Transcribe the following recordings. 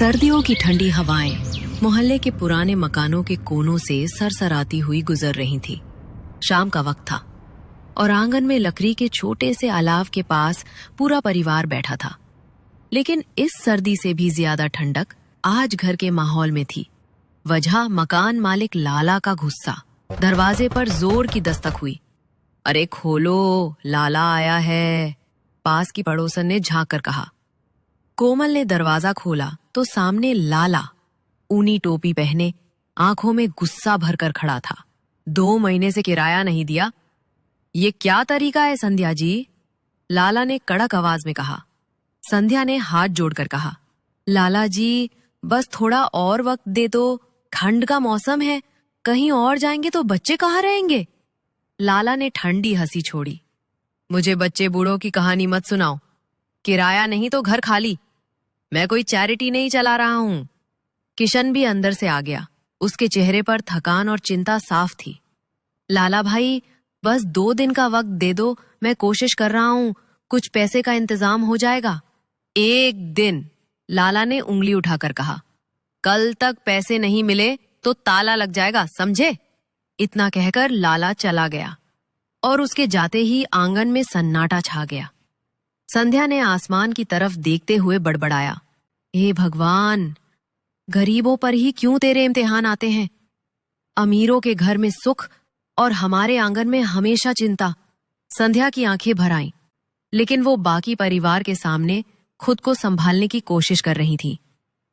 सर्दियों की ठंडी हवाएं मोहल्ले के पुराने मकानों के कोनों से सरसराती हुई गुजर रही थी। शाम का वक्त था और आंगन में लकड़ी के छोटे से अलाव के पास पूरा परिवार बैठा था। लेकिन इस सर्दी से भी ज्यादा ठंडक आज घर के माहौल में थी। वजह मकान मालिक लाला का गुस्सा। दरवाजे पर जोर की दस्तक हुई। अरे खोलो, लाला आया है, पास की पड़ोसन ने झांक कर कहा। कोमल ने दरवाजा खोला तो सामने लाला ऊनी टोपी पहने आंखों में गुस्सा भरकर खड़ा था। 2 महीने से किराया नहीं दिया, ये क्या तरीका है संध्या जी? लाला ने कड़क आवाज में कहा। संध्या ने हाथ जोड़कर कहा, लाला जी बस थोड़ा और वक्त दे दो, ठंड का मौसम है, कहीं और जाएंगे तो बच्चे कहाँ रहेंगे? लाला ने ठंडी हंसी छोड़ी। मुझे बच्चे बूढ़ों की कहानी मत सुनाओ, किराया नहीं तो घर खाली। मैं कोई चैरिटी नहीं चला रहा हूं। किशन भी अंदर से आ गया। उसके चेहरे पर थकान और चिंता साफ थी। लाला भाई बस 2 दिन का वक्त दे दो, मैं कोशिश कर रहा हूं, कुछ पैसे का इंतजाम हो जाएगा। 1 दिन, लाला ने उंगली उठाकर कहा। कल तक पैसे नहीं मिले तो ताला लग जाएगा, समझे? इतना कहकर लाला चला गया और उसके जाते ही आंगन में सन्नाटा छा गया। संध्या ने आसमान की तरफ देखते हुए बड़बड़ाया, हे भगवान, गरीबों पर ही क्यों तेरे इम्तिहान आते हैं? अमीरों के घर में सुख और हमारे आंगन में हमेशा चिंता। संध्या की आंखें भर आईं, लेकिन वो बाकी परिवार के सामने खुद को संभालने की कोशिश कर रही थी।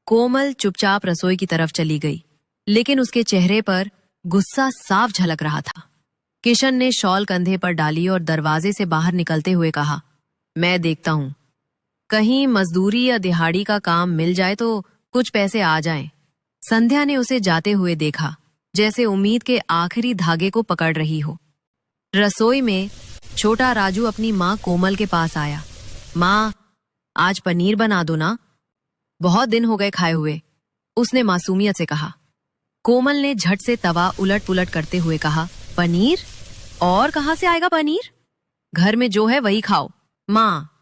कोमल चुपचाप रसोई की तरफ चली गई, लेकिन उसके चेहरे पर गुस्सा साफ झलक रहा था। किशन ने शॉल कंधे पर डाली और दरवाजे से बाहर निकलते हुए कहा, मैं देखता हूं, कहीं मजदूरी या दिहाड़ी का काम मिल जाए तो कुछ पैसे आ जाएं। संध्या ने उसे जाते हुए देखा, जैसे उम्मीद के आखिरी धागे को पकड़ रही हो। रसोई में छोटा राजू अपनी माँ कोमल के पास आया। माँ, आज पनीर बना दो ना, बहुत दिन हो गए खाए हुए, उसने मासूमियत से कहा। कोमल ने झट से तवा उलट पुलट करते हुए कहा, पनीर? और कहाँ से आएगा पनीर? घर में जो है वही खाओ। माँ,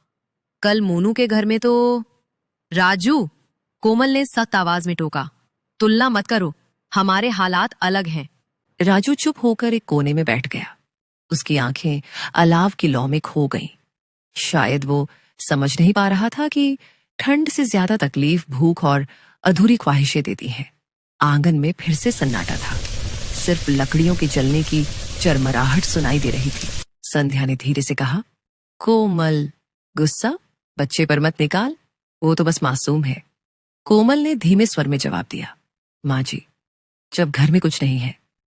कल मोनू के घर में तो। राजू, कोमल ने सख्त आवाज में टोका, तुलना मत करो, हमारे हालात अलग हैं। राजू चुप होकर एक कोने में बैठ गया। उसकी आंखें अलाव की लौ में खो गईं। शायद वो समझ नहीं पा रहा था कि ठंड से ज्यादा तकलीफ भूख और अधूरी ख्वाहिशें देती हैं। आंगन में फिर से सन्नाटा था। सिर्फ लकड़ियों के जलने की चरमराहट सुनाई दे रही थी। संध्या ने धीरे से कहा, कोमल, गुस्सा बच्चे पर मत निकाल, वो तो बस मासूम है। कोमल ने धीमे स्वर में जवाब दिया, माँ जी, जब घर में कुछ नहीं है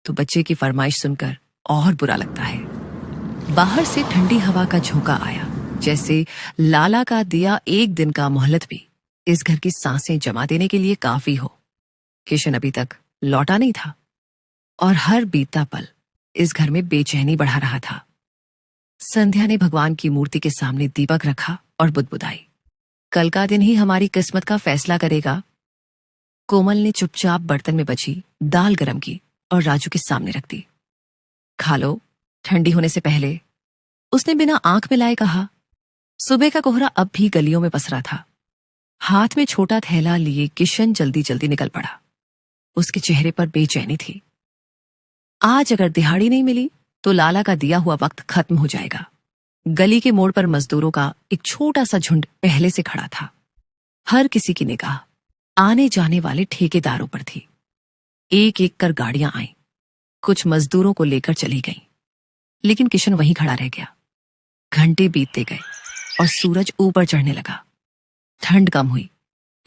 तो बच्चे की फरमाइश सुनकर और बुरा लगता है। बाहर से ठंडी हवा का झोंका आया, जैसे लाला का दिया 1 दिन का मोहलत भी इस घर की सांसें जमा देने के लिए काफी हो। किशन अभी तक लौटा नहीं था और हर बीतता पल इस घर में बेचैनी बढ़ा रहा था। संध्या ने भगवान की मूर्ति के सामने दीपक रखा और बुदबुदाई, कल का दिन ही हमारी किस्मत का फैसला करेगा। कोमल ने चुपचाप बर्तन में बची दाल गरम की और राजू के सामने रख दी। खा लो, ठंडी होने से पहले, उसने बिना आंख मिलाए कहा। सुबह का कोहरा अब भी गलियों में पसरा था। हाथ में छोटा थैला लिए किशन जल्दी जल्दी निकल पड़ा। उसके चेहरे पर बेचैनी थी। आज अगर दिहाड़ी नहीं मिली तो लाला का दिया हुआ वक्त खत्म हो जाएगा। गली के मोड़ पर मजदूरों का एक छोटा सा झुंड पहले से खड़ा था। हर किसी की निगाह आने जाने वाले ठेकेदारों पर थी। एक एक कर गाड़ियां आईं, कुछ मजदूरों को लेकर चली गईं, लेकिन किशन वहीं खड़ा रह गया। घंटे बीतते गए और सूरज ऊपर चढ़ने लगा। ठंड कम हुई,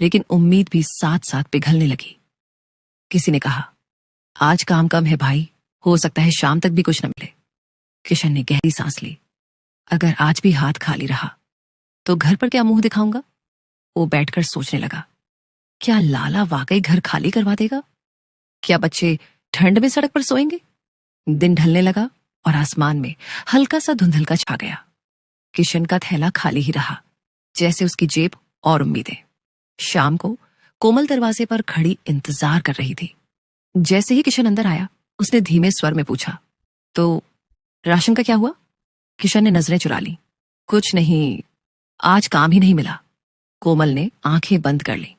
लेकिन उम्मीद भी साथ साथ पिघलने लगी। किसी ने कहा, आज काम कम है भाई, हो सकता है शाम तक भी कुछ न मिले। किशन ने गहरी सांस ली। अगर आज भी हाथ खाली रहा तो घर पर क्या मुंह दिखाऊंगा? वो बैठकर सोचने लगा, क्या लाला वाकई घर खाली करवा देगा? क्या बच्चे ठंड में सड़क पर सोएंगे? दिन ढलने लगा और आसमान में हल्का सा धुंधलका छा गया। किशन का थैला खाली ही रहा, जैसे उसकी जेब और उम्मीदें। शाम को कोमल दरवाजे पर खड़ी इंतजार कर रही थी। जैसे ही किशन अंदर आया, उसने धीमे स्वर में पूछा, तो राशन का क्या हुआ? किशन ने नजरें चुरा ली। कुछ नहीं, आज काम ही नहीं मिला। कोमल ने आंखें बंद कर ली।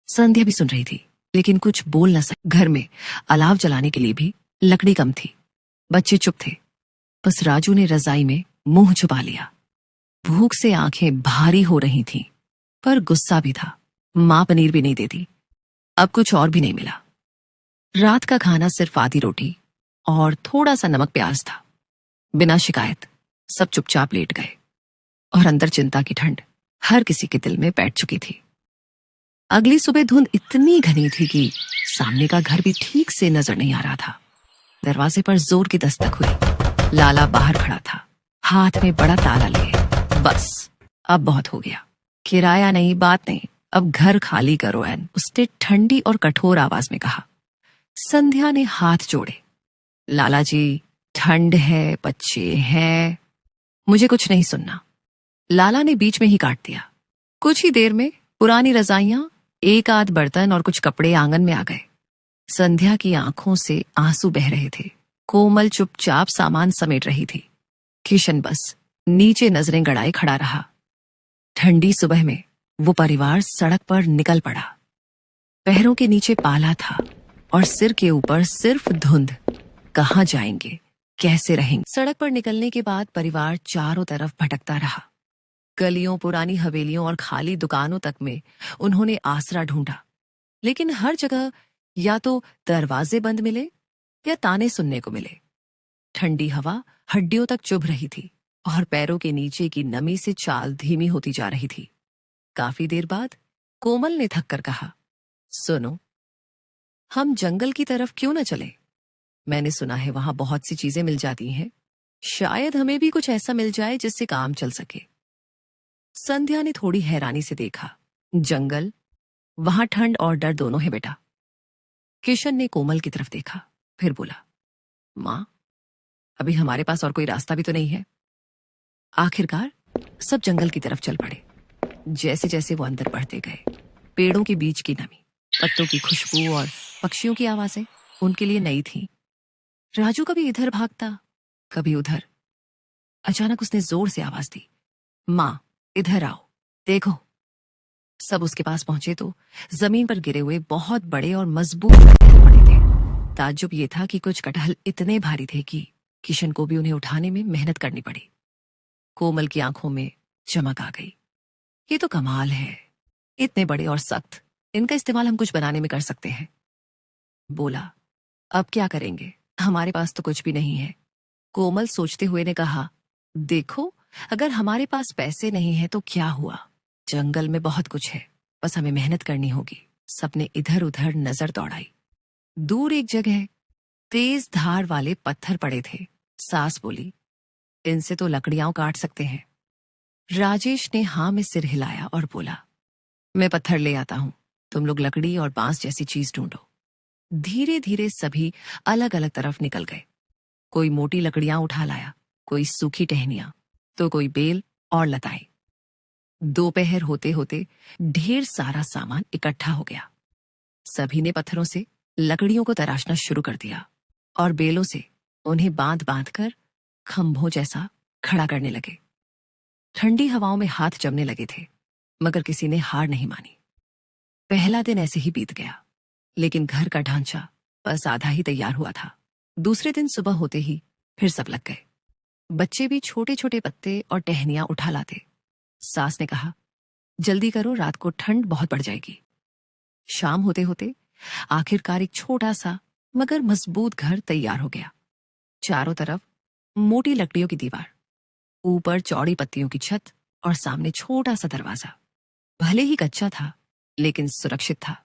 संध्या भी सुन रही थी, लेकिन कुछ बोल न सकी। घर में अलाव जलाने के लिए भी लकड़ी कम थी। बच्चे चुप थे। बस राजू ने रजाई में मुंह छुपा लिया। भूख से आंखें भारी हो रही थीं, पर गुस्सा भी था। मां पनीर भी नहीं देती। अब कुछ और भी नहीं मिला। रात का खाना सिर्फ आधी रोटी और थोड़ा सा नमक प्याज था। बिना शिकायत सब चुपचाप लेट गए और अंदर चिंता की ठंड हर किसी के दिल में बैठ चुकी थी। अगली सुबह धुंध इतनी घनी थी कि सामने का घर भी ठीक से नजर नहीं आ रहा था। दरवाजे पर जोर की दस्तक हुई। लाला बाहर खड़ा था, हाथ में बड़ा ताला लिए। बस अब बहुत हो गया। किराया नहीं, बात नहीं, अब घर खाली करो एन, उसने ठंडी और कठोर आवाज में कहा। संध्या ने हाथ जोड़े। लाला जी, ठंड है, बच्चे हैं, मुझे कुछ नहीं सुनना। लाला ने बीच में ही काट दिया। कुछ ही देर में पुरानी रजाइयां, एक आध बर्तन और कुछ कपड़े आंगन में आ गए। संध्या की आंखों से आंसू बह रहे थे। कोमल चुपचाप सामान समेट रही थी। किशन बस नीचे नजरें गड़ाए खड़ा रहा। ठंडी सुबह में वो परिवार सड़क पर निकल पड़ा। पैरों के नीचे पाला था और सिर के ऊपर सिर्फ धुंध। कहाँ जाएंगे, कैसे रहेंगे? सड़क पर निकलने के बाद परिवार चारों तरफ भटकता रहा। गलियों, पुरानी हवेलियों और खाली दुकानों तक में उन्होंने आसरा ढूंढा, लेकिन हर जगह या तो दरवाजे बंद मिले या ताने सुनने को मिले। ठंडी हवा हड्डियों तक चुभ रही थी और पैरों के नीचे की नमी से चाल धीमी होती जा रही थी। काफी देर बाद कोमल ने थक कर कहा, सुनो, हम जंगल की तरफ क्यों न चले? मैंने सुना है वहां बहुत सी चीजें मिल जाती हैं। शायद हमें भी कुछ ऐसा मिल जाए जिससे काम चल सके। संध्या ने थोड़ी हैरानी से देखा। जंगल, वहां ठंड और डर दोनों है बेटा। किशन ने कोमल की तरफ देखा, फिर बोला, मां, अभी हमारे पास और कोई रास्ता भी तो नहीं है। आखिरकार सब जंगल की तरफ चल पड़े। जैसे जैसे वो अंदर बढ़ते गए, पेड़ों के बीच की नमी, पत्तों की खुशबू और पक्षियों की आवाजें उनके लिए नई थीं। राजू कभी इधर भागता, कभी उधर। अचानक उसने जोर से आवाज दी, मां, इधर आओ, देखो। सब उसके पास पहुंचे तो जमीन पर गिरे हुए बहुत बड़े और मजबूत कटहल पड़े थे। ताज्जुब ये था कि कुछ कटहल इतने भारी थे कि किशन को भी उन्हें उठाने में मेहनत करनी पड़ी। कोमल की आंखों में चमक आ गई। ये तो कमाल है, इतने बड़े और सख्त, इनका इस्तेमाल हम कुछ बनाने में कर सकते हैं। बोला, अब क्या करेंगे, हमारे पास तो कुछ भी नहीं है। कोमल सोचते हुए ने कहा, देखो, अगर हमारे पास पैसे नहीं है तो क्या हुआ, जंगल में बहुत कुछ है, बस हमें मेहनत करनी होगी। सबने इधर उधर नजर दौड़ाई। दूर एक जगह तेज धार वाले पत्थर पड़े थे। सास बोली, इनसे तो लकड़ियां काट सकते हैं। राजेश ने हाँ में सिर हिलाया और बोला, मैं पत्थर ले आता हूं, तुम लोग लकड़ी और बांस जैसी चीज ढूंढो। धीरे धीरे सभी अलग अलग तरफ निकल गए। कोई मोटी लकड़ियां उठा लाया, कोई सूखी टहनियां, तो कोई बेल और लताएं। दोपहर होते होते ढेर सारा सामान इकट्ठा हो गया। सभी ने पत्थरों से लकड़ियों को तराशना शुरू कर दिया और बेलों से उन्हें बांध बांध कर खंभों जैसा खड़ा करने लगे। ठंडी हवाओं में हाथ जमने लगे थे, मगर किसी ने हार नहीं मानी। पहला दिन ऐसे ही बीत गया, लेकिन घर का ढांचा बस आधा ही तैयार हुआ था। दूसरे दिन सुबह होते ही फिर सब लग गए। बच्चे भी छोटे छोटे पत्ते और टहनियां उठा लाते। सास ने कहा, जल्दी करो, रात को ठंड बहुत बढ़ जाएगी। शाम होते होते आखिरकार एक छोटा सा मगर मजबूत घर तैयार हो गया। चारों तरफ मोटी लकड़ियों की दीवार, ऊपर चौड़ी पत्तियों की छत और सामने छोटा सा दरवाजा। भले ही कच्चा था, लेकिन सुरक्षित था।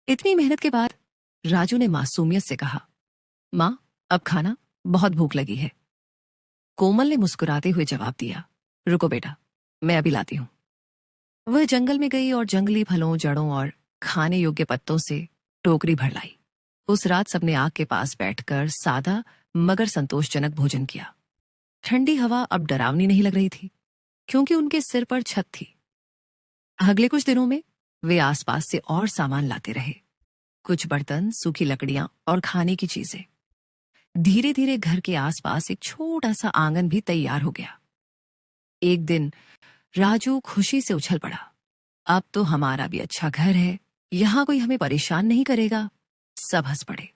इतनी मेहनत के बाद राजू ने मासूमियत से कहा, मां, अब खाना, बहुत भूख लगी है। कोमल ने मुस्कुराते हुए जवाब दिया, रुको बेटा, मैं अभी लाती हूं। वह जंगल में गई और जंगली फलों, जड़ों और खाने योग्य पत्तों से टोकरी भर लाई। उस रात सबने आग के पास बैठकर सादा मगर संतोषजनक भोजन किया। ठंडी हवा अब डरावनी नहीं लग रही थी, क्योंकि उनके सिर पर छत थी। अगले कुछ दिनों में वे आसपास से और सामान लाते रहे, कुछ बर्तन, सूखी लकड़ियां और खाने की चीजें। धीरे धीरे घर के आसपास एक छोटा सा आंगन भी तैयार हो गया। एक दिन राजू खुशी से उछल पड़ा, अब तो हमारा भी अच्छा घर है, यहां कोई हमें परेशान नहीं करेगा। सब हंस पड़े।